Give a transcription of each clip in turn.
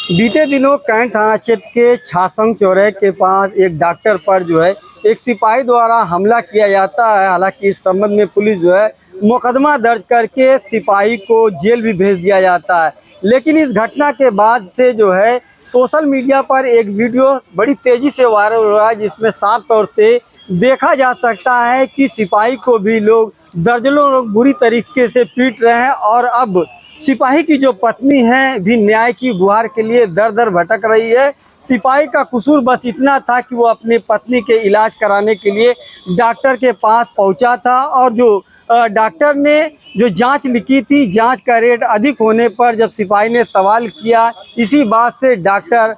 बीते दिनों कैंट थाना क्षेत्र के छासंग चौराहे के पास एक डॉक्टर पर जो है एक सिपाही द्वारा हमला किया जाता है। हालांकि इस संबंध में पुलिस जो है मुकदमा दर्ज करके सिपाही को जेल भी भेज दिया जाता है। लेकिन इस घटना के बाद से जो है सोशल मीडिया पर एक वीडियो बड़ी तेज़ी से वायरल हो रहा है, जिसमें साफ तौर से देखा जा सकता है कि सिपाही को भी लोग दर्जनों लोग बुरी तरीके से पीट रहे हैं। और अब सिपाही की जो पत्नी है भी न्याय की गुहार के लिए दर दर भटक रही है। सिपाही का कसूर बस इतना था कि वो अपनी पत्नी के इलाज कराने के लिए डॉक्टर के पास पहुंचा था, और जो डॉक्टर ने जो जांच लिखी थी, जांच का रेट अधिक होने पर जब सिपाही ने सवाल किया, इसी बात से डॉक्टर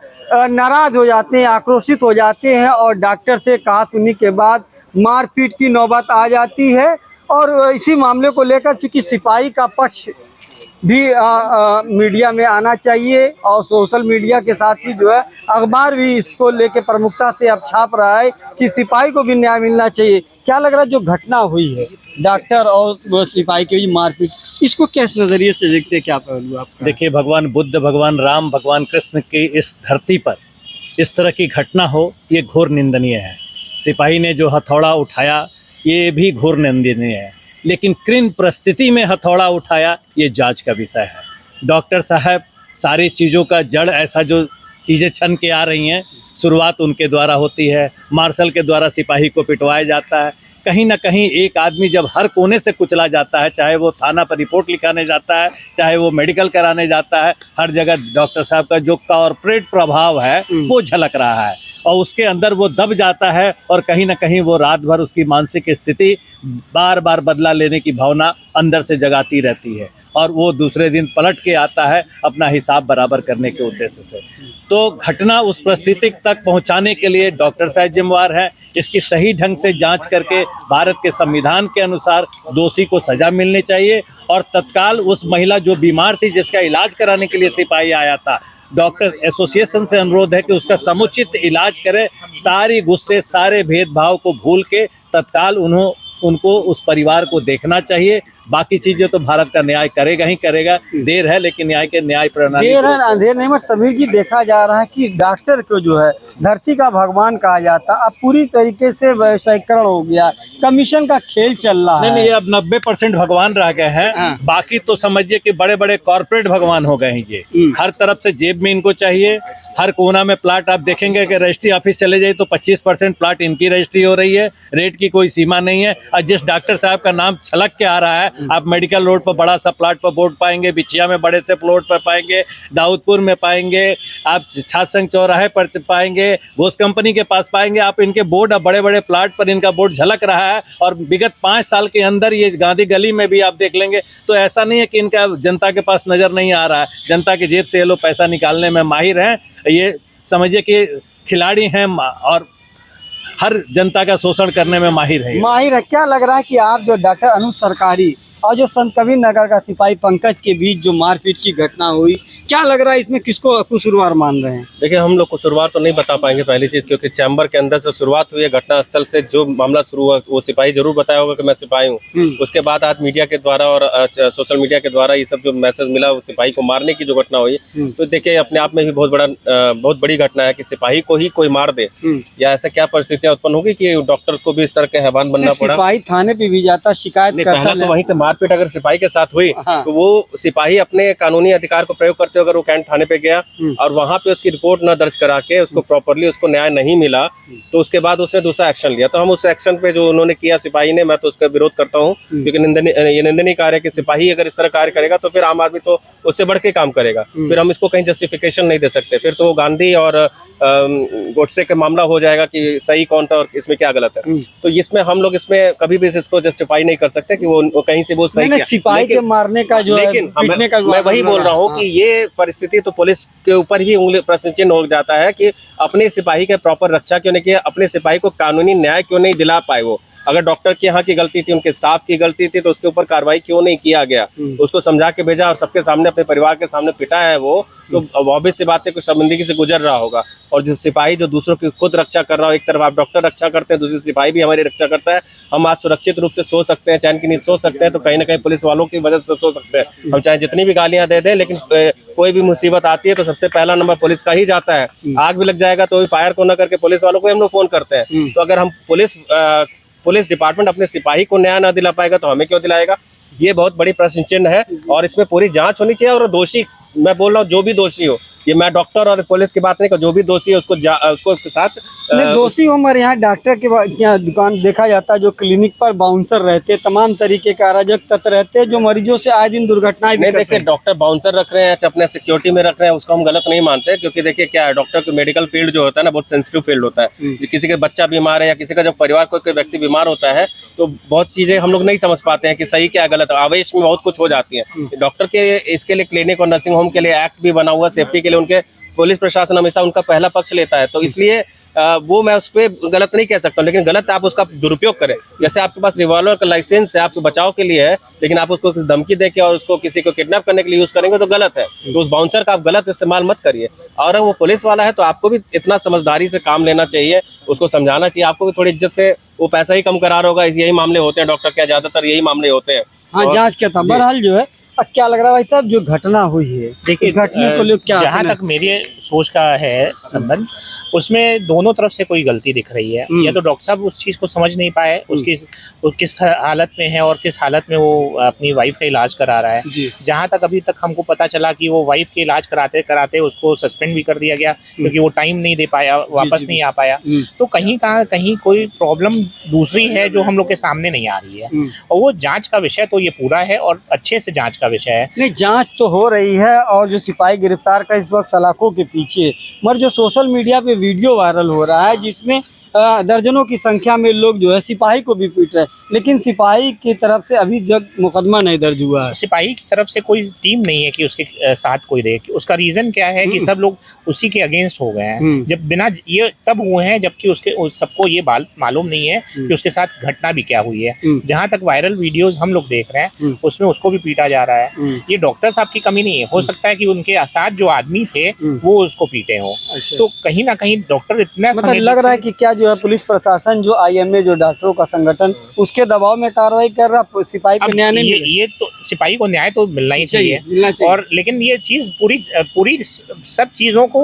नाराज़ हो जाते हैं, आक्रोशित हो जाते हैं और डॉक्टर से कहा सुनी के बाद मारपीट की नौबत आ जाती है। और इसी मामले को लेकर चूँकि सिपाही का पक्ष भी मीडिया में आना चाहिए और सोशल मीडिया के साथ ही जो है अखबार भी इसको लेके प्रमुखता से अब छाप रहा है कि सिपाही को भी न्याय मिलना चाहिए। क्या लग रहा है जो घटना हुई है डॉक्टर और वो सिपाही की मारपीट, इसको किस नज़रिए से देखते हैं, क्या पहलू आपका? देखिए, भगवान बुद्ध, भगवान राम, भगवान कृष्ण की इस धरती पर इस तरह की घटना हो, ये घोर निंदनीय है। सिपाही ने जो हथौड़ा उठाया ये भी घोर निंदनीय है, लेकिन किन परिस्थिति में हथौड़ा उठाया ये जांच का विषय है। डॉक्टर साहब सारी चीज़ों का जड़, ऐसा जो चीज़ें छन के आ रही हैं, शुरुआत उनके द्वारा होती है। मार्शल के द्वारा सिपाही को पिटवाया जाता है। कहीं ना कहीं एक आदमी जब हर कोने से कुचला जाता है, चाहे वो थाना पर रिपोर्ट लिखाने जाता है, चाहे वो मेडिकल कराने जाता है, हर जगह डॉक्टर साहब का जो कॉर्पोरेट प्रभाव है वो झलक रहा है और उसके अंदर वो दब जाता है। और कहीं ना कहीं वो रात भर उसकी मानसिक स्थिति बार बार बदला लेने की भावना अंदर से जगाती रहती है और वो दूसरे दिन पलट के आता है अपना हिसाब बराबर करने के उद्देश्य से। तो घटना उस परिस्थिति तक पहुंचाने के लिए डॉक्टर साहब जिम्मेवार हैं। इसकी सही ढंग से जांच करके भारत के संविधान के अनुसार दोषी को सजा मिलनी चाहिए और तत्काल उस महिला जो बीमार थी, जिसका इलाज कराने के लिए सिपाही आया था, डॉक्टर एसोसिएशन से अनुरोध है कि उसका समुचित इलाज करें। सारी गुस्से, सारे भेदभाव को भूल के तत्काल उनको उस परिवार को देखना चाहिए। बाकी चीजें तो भारत का न्याय करेगा ही करेगा। देर है लेकिन न्याय प्रणाली देर है अंधेर नहीं। मगर समीर जी, देखा जा रहा है कि डॉक्टर को जो है धरती का भगवान कहा जाता, अब पूरी तरीके से व्यवसायीकरण हो गया, कमीशन का खेल चल रहा है। नहीं, ये अब 90% भगवान रह गए हैं। हाँ। बाकी तो समझिए कि बड़े बड़े कॉर्पोरेट भगवान हो गए हैं ये। हर तरफ से जेब में इनको चाहिए। हर कोना में प्लाट आप देखेंगे कि रजिस्ट्री ऑफिस चले जाइए तो 25% प्लाट इनकी रजिस्ट्री हो रही है। रेट की कोई सीमा नहीं है। और जिस डॉक्टर साहब का नाम छलक के आ रहा है, आप मेडिकल रोड पर बड़ा सा प्लाट पर बोर्ड पाएंगे, बिछिया में बड़े से प्लॉट पर पाएंगे, दाऊदपुर में पाएंगे, आप छासंग चौराहे पर पाएंगे, घोष कंपनी के पास पाएंगे। आप इनके बोर्ड, बड़े बड़े प्लाट पर इनका बोर्ड झलक रहा है। और विगत 5 साल के अंदर ये गांधी गली में भी आप देख लेंगे तो ऐसा नहीं है कि इनका जनता के पास नजर नहीं आ रहा है। जनता की जेब से ये लोग पैसा निकालने में माहिर हैं। ये समझिए कि खिलाड़ी हैं और हर जनता का शोषण करने में माहिर है। क्या लग रहा है कि आप जो डॉक्टर अनुज सरकारी और जो संत कबीर नगर का सिपाही पंकज के बीच जो मारपीट की घटना हुई, क्या लग रहा है इसमें किसको कसूरवार मान रहे हैं? देखिए, हम लोग कसूरवार तो नहीं बता पाएंगे पहली चीज़, क्योंकि चैम्बर के अंदर से शुरुआत हुई है। घटना स्थल से जो मामला शुरू हुआ वो सिपाही जरूर बताया होगा कि मैं सिपाही हूँ। उसके बाद आज मीडिया के द्वारा और सोशल मीडिया के द्वारा ये सब जो मैसेज मिला वो सिपाही को मारने की जो घटना हुई, तो देखिए अपने आप में भी बहुत बड़ी घटना है कि सिपाही को ही कोई मार दे, या ऐसा क्या परिस्थितियाँ उत्पन्न होगी कि डॉक्टर को भी इस तरह के हैवान बनना पड़ा। सिपाही थाने पे भी जाता, शिकायत करता, तो वहीं से मारपीट अगर सिपाही के साथ हुई तो वो सिपाही अपने कानूनी अधिकार को प्रयोग करते हुए अगर वो कैंट थाने पे गया और वहां पे उसकी रिपोर्ट न दर्ज करा के उसको प्रॉपर्ली उसको न्याय नहीं मिला, तो उसके बाद उसने दूसरा एक्शन लिया। तो हम उस एक्शन पे जो उन्होंने किया सिपाही ने, मैं तो उसका विरोध करता हूँ, क्योंकि ये निंदनीय कार्य है कि सिपाही अगर इस तरह कार्य करेगा तो फिर आम आदमी तो उससे बढ़ के काम करेगा। फिर हम इसको कहीं जस्टिफिकेशन नहीं दे सकते। फिर तो गांधी और गोडसे का मामला हो जाएगा कि सही कौन था और इसमें क्या गलत है। तो इसमें हम लोग इसमें कभी भी इसको जस्टिफाई नहीं कर सकते कि वो कहीं से वो सही किया। सिपाही के मारने का जो लेकिन मैं वही बोल रहा हूँ कि ये परिस्थिति तो पुलिस के ऊपर ही उंगली प्रश्न चिन्ह हो जाता है कि अपने सिपाही के प्रॉपर रक्षा क्यों नहीं किया, अपने सिपाही को कानूनी न्याय क्यों नहीं दिला पाए। वो अगर डॉक्टर के यहाँ की गलती थी, उनके स्टाफ की गलती थी, तो उसके ऊपर कार्रवाई क्यों नहीं किया गया? उसको समझा के भेजा और सबके सामने अपने परिवार के सामने पिटा है वो, तो ऑब्वियस सी बात है कुछ शर्मिंदगी से गुजर रहा होगा। और जो सिपाही जो दूसरों की खुद रक्षा कर रहा हो, एक तरफ आप डॉक्टर रक्षा करते हैं, दूसरी सिपाही भी हमारी रक्षा करता है। हम आज सुरक्षित रूप से सो सकते हैं, चैन की नींद सो सकते हैं, तो कहीं ना कहीं पुलिस वालों की वजह से सो सकते हैं। हम चाहे जितनी भी गालियां दे दें, लेकिन कोई भी मुसीबत आती है तो सबसे पहला नंबर पुलिस का ही जाता है। आग भी लग जाएगा तो फायर को न करके पुलिस वालों को हम लोग फोन करते हैं। तो अगर हम पुलिस डिपार्टमेंट अपने सिपाही को न्याय न दिला पाएगा तो हमें क्यों दिलाएगा? ये बहुत बड़ी प्रश्न चिन्ह है और इसमें पूरी जांच होनी चाहिए। और दोषी, मैं बोल रहा हूँ, जो भी दोषी हो, ये मैं डॉक्टर और पुलिस की बात नहीं कर, जो भी दोषी है उसको के साथ दोषी हो। हमारे यहाँ डॉक्टर के यहाँ दुकान देखा जाता है, जो क्लिनिक पर बाउंसर रहते, तमाम तरीके के अराजक तत्व रहते हैं, जो मरीजों से आए दिन दुर्घटनाएं भी करते हैं। देखिए, डॉक्टर बाउंसर रख रहे हैं, अपने सिक्योरिटी में रख रहे हैं, उसको हम गलत नहीं मानते, क्योंकि देखिए क्या है, डॉक्टर का मेडिकल फील्ड जो होता है ना, बहुत सेंसिटिव फील्ड होता है। किसी के बच्चा बीमार है या किसी का जब परिवार कोई व्यक्ति बीमार होता है तो बहुत चीजें हम लोग नहीं समझ पाते हैं कि सही क्या गलत, आवेश में बहुत कुछ हो जाती है। डॉक्टर के इसके लिए क्लिनिक और नर्सिंग होम के लिए एक्ट भी बना हुआ, सेफ्टी के लिए उनके पुलिस प्रशासन हमेशा उनका पहला पक्ष लेता है। तो इसलिए वो मैं उस पर गलत नहीं कह सकता हूँ, लेकिन गलत आप उसका दुरुपयोग करें। जैसे आपके पास रिवॉल्वर का लाइसेंस है, आपके बचाव के लिए है, लेकिन आप उसको धमकी देके और उसको किसी को किडनैप करने के लिए यूज करेंगे तो गलत है। तो उस बाउंसर का आप गलत इस्तेमाल मत करिए। और वो पुलिस वाला है तो आपको भी इतना समझदारी से काम लेना चाहिए, उसको समझाना चाहिए, आपको भी थोड़ी इज्जत से। वो पैसा ही कम करा होगा, यही मामले होते हैं डॉक्टर के, ज्यादातर यही मामले होते हैं। हाँ, जांच क्या था बहरहाल जो है। क्या लग रहा है भाई साहब, जो घटना हुई है, देखिए, घटने को लेकर क्या जहाँ तक मेरी सोच का है संबंध, उसमें दोनों तरफ से कोई गलती दिख रही है। या तो डॉक्टर साहब उस चीज को समझ नहीं पाए, वो किस हालत में है और किस हालत में वो अपनी वाइफ का इलाज करा रहा है। जहाँ तक अभी तक हमको पता चला कि वो वाइफ के इलाज कराते कराते उसको सस्पेंड भी कर दिया गया, क्योंकि वो टाइम नहीं दे पाया, वापस नहीं आ पाया। तो कहीं कोई प्रॉब्लम दूसरी है जो हम लोग के सामने नहीं आ रही है, और वो जांच का विषय तो ये पूरा है और अच्छे से जांच का विषय है। नहीं, जांच तो हो रही है और जो सिपाही गिरफ्तार का इस वक्त सलाखों के पीछे, मगर जो सोशल मीडिया पे वीडियो वायरल हो रहा है जिसमें दर्जनों की संख्या में लोग जो है सिपाही को भी पीट रहे हैं, लेकिन सिपाही की तरफ से अभी तक मुकदमा नहीं दर्ज हुआ है। सिपाही की तरफ से कोई टीम नहीं है कि उसके साथ कोई दे। उसका रीजन क्या है कि सब लोग उसी के अगेंस्ट हो गए हैं, जब बिना ये तब हुए हैं जबकि सबको ये मालूम नहीं है कि उसके साथ घटना भी क्या हुई है। जहाँ तक वायरल वीडियोस हम लोग देख रहे हैं उसमें उसको भी पीटा जा रहा है। ये डॉक्टर साहब की कमी नहीं है, हो सकता है कि उनके साथ जो आदमी थे वो उसको पीटे हों। तो कहीं ना कहीं डॉक्टर इतना मतलब लग रहा है कि क्या जो है पुलिस प्रशासन, जो IMA, जो डॉक्टरों का संगठन, उसके दबाव में कार्रवाई कर रहा, सिपाही को न्याय नहीं मिल। ये तो सिपाही को न्याय तो मिलना ही चाहिए। और लेकिन ये चीज पूरी सब चीजों को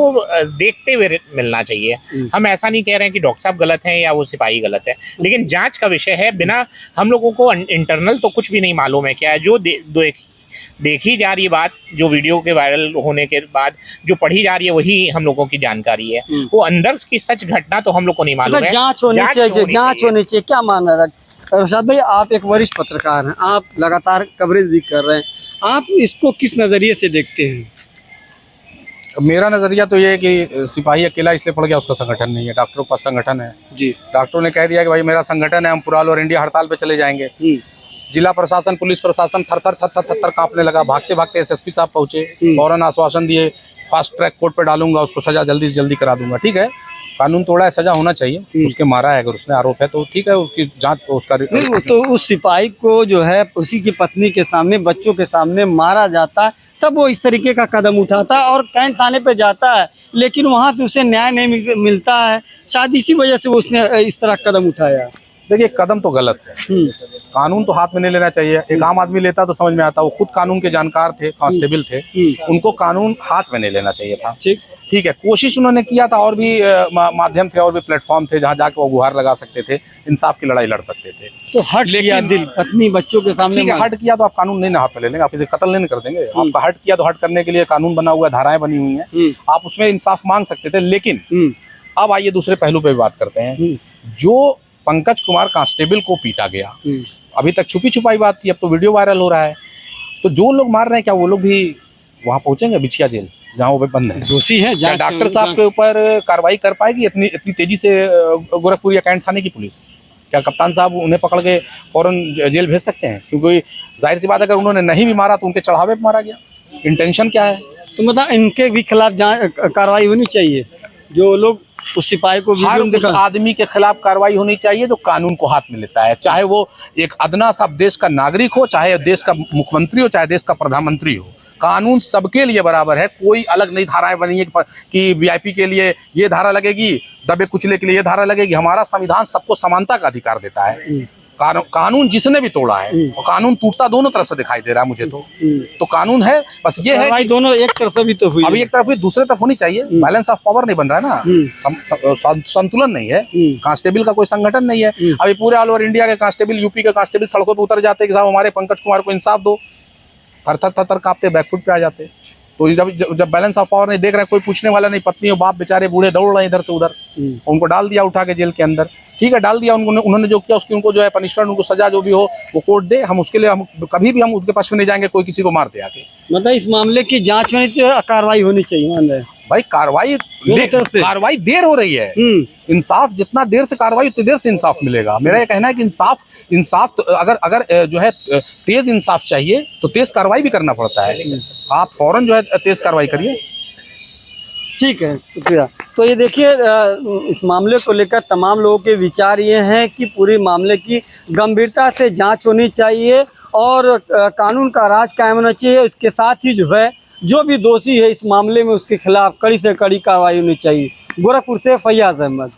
देखते हुए मिलना चाहिए। हम ऐसा नहीं कह रहे हैं कि डॉक्टर साहब गलत हैं या वो सिपाही गलत है, लेकिन जांच का विषय है। बिना हम लोगों को इंटरनल तो कुछ भी नहीं मालूम है क्या है। जो देखी जा रही है बात, जो वीडियो के वायरल होने के बाद जो पढ़ी जा रही है वही हम लोगों की जानकारी है। वो अंदर की सच घटना तो हम लोग को नहीं मालूम है। जांच होनी चाहिए। क्या मान रहा है अरशद भाई, आप एक वरिष्ठ पत्रकार हैं, आप लगातार कवरेज भी कर रहे हैं, आप इसको किस नजरिए से देखते हैं? मेरा नजरिया तो ये है कि सिपाही अकेला इसलिए पड़ गया, उसका संगठन नहीं है, डॉक्टरों का संगठन है जी। डॉक्टरों ने कह दिया कि भाई मेरा संगठन है, हम पूरा ऑल इंडिया हड़ताल पे चले जाएंगे। जिला प्रशासन, पुलिस प्रशासन थर कांपने लगा। भागते भागते SSP साहब पहुंचे, फौरन आश्वासन दिए, फास्ट ट्रैक कोर्ट पे डालूंगा, उसको सजा जल्दी से जल्दी करा दूंगा। ठीक है, कानून तोड़ा है, सजा होना चाहिए। उसके मारा है, अगर उसने आरोप है तो ठीक है, उसकी जांच उसका नहीं, तो उस सिपाही को जो है उसी की पत्नी के सामने, बच्चों के सामने मारा जाता, तब वो इस तरीके का कदम उठाता और कैंट थाने पे जाता है, लेकिन वहाँ से उसे न्याय नहीं मिलता है। शायद इसी वजह से उसने इस तरह कदम उठाया। देखिए, कदम तो गलत है, कानून तो हाथ में नहीं लेना चाहिए। एक आम आदमी लेता तो समझ में आता, वो खुद कानून के जानकार थे, कांस्टेबल थे, उनको कानून हाथ में नहीं लेना चाहिए था। ठीक है, कोशिश उन्होंने किया था, और भी माध्यम थे और भी प्लेटफॉर्म थे जहाँ जाके वो गुहार लगा सकते थे, इंसाफ की लड़ाई लड़ सकते थे। तो हट किया दिल, पत्नी बच्चों के सामने। ठीक है, हट किया तो आप कानून नहीं ना हाथ में ले लेंगे, आप इसे कत्ल नहीं कर देंगे। आपका हट किया तो हट करने के लिए कानून बना हुआ है, धाराएं बनी हुई हैं, आप उसमें इंसाफ मांग सकते थे। लेकिन अब आइए दूसरे पहलू पे भी बात करते हैं। जो पंकज कुमार कांस्टेबल को पीटा गया, अभी तक छुपी छुपाई बात थी, अब तो वीडियो वायरल हो रहा है। तो जो लोग मार रहे हैं, क्या वो लोग भी वहां पहुंचेंगे, बिछिया जेल जहां वो बंद है? दोषी है, क्या डॉक्टर साहब के ऊपर कार्रवाई कर पाएगी इतनी तेजी से गोरखपुर या कैंट थाने की पुलिस? क्या कप्तान साहब उन्हें पकड़ के फौरन जेल भेज सकते हैं? क्योंकि जाहिर सी बात है, अगर उन्होंने नहीं भी मारा तो उनके चढ़ावे पे मारा गया। इंटेंशन क्या है? तो मतलब इनके भी खिलाफ कार्रवाई होनी चाहिए। जो लोग उस सिपाही को, हर उस आदमी के खिलाफ कार्रवाई होनी चाहिए जो कानून को हाथ में लेता है, चाहे वो एक अदना सा देश का नागरिक हो, चाहे देश का मुख्यमंत्री हो, चाहे देश का प्रधानमंत्री हो। कानून सबके लिए बराबर है, कोई अलग नहीं धाराएं बनी है कि VIP के लिए ये धारा लगेगी, दबे कुचले के लिए ये धारा लगेगी। हमारा संविधान सबको समानता का अधिकार देता है। कानून जिसने भी तोड़ा है, और कानून टूटता दोनों तरफ से दिखाई दे रहा है मुझे तो कानून है, बस ये है भाई कि दोनों एक तरफ से भी तो हुई अभी एक तरफ हुई, दूसरे तरफ होनी चाहिए। बैलेंस ऑफ पावर नहीं बन रहा है ना, संतुलन नहीं है, कांस्टेबल का कोई संगठन नहीं है। अभी पूरे ऑल ओवर इंडिया के कांस्टेबल, यूपी के कांस्टेबल सड़कों पे उतर जाते हैं कि साहब हमारे पंकज कुमार को इंसाफ दो, थर थर थर थर कांपते बैकफुट पे आ जाते। तो जब बैलेंस ऑफ पावर नहीं देख रहा है, कोई पूछने वाला नहीं, पत्नी और बाप बेचारे बूढ़े दौड़ रहे हैं इधर से उधर, उनको डाल दिया उठा के जेल के अंदर। ठीक है, डाल दिया उन्होंने जो किया उसकी उनको जो है पनिशमेंट, उनको सजा जो भी हो वो कोर्ट दे, हम उसके लिए हम कभी भी हम उनके पास में नहीं जाएंगे कोई किसी को मार दे आके। मतलब इस मामले की जांच होनी चाहिए, कार्रवाई होनी चाहिए, मान रहे हैं भाई कार्रवाई देर हो रही है। इंसाफ जितना देर से कार्रवाई उतनी देर से इंसाफ मिलेगा। मेरा ये कहना है कि इंसाफ तो अगर जो है तेज इंसाफ चाहिए तो तेज कार्रवाई भी करना पड़ता है। आप फौरन जो है तेज कार्रवाई करिए। ठीक है, शुक्रिया। तो ये देखिए, इस मामले को लेकर तमाम लोगों के विचार ये हैं कि पूरे मामले की गंभीरता से जांच होनी चाहिए और कानून का राज कायम होना चाहिए। इसके साथ ही जो है जो भी दोषी है इस मामले में उसके खिलाफ कड़ी से कड़ी कार्रवाई होनी चाहिए। गोरखपुर से फैयाज अहमद।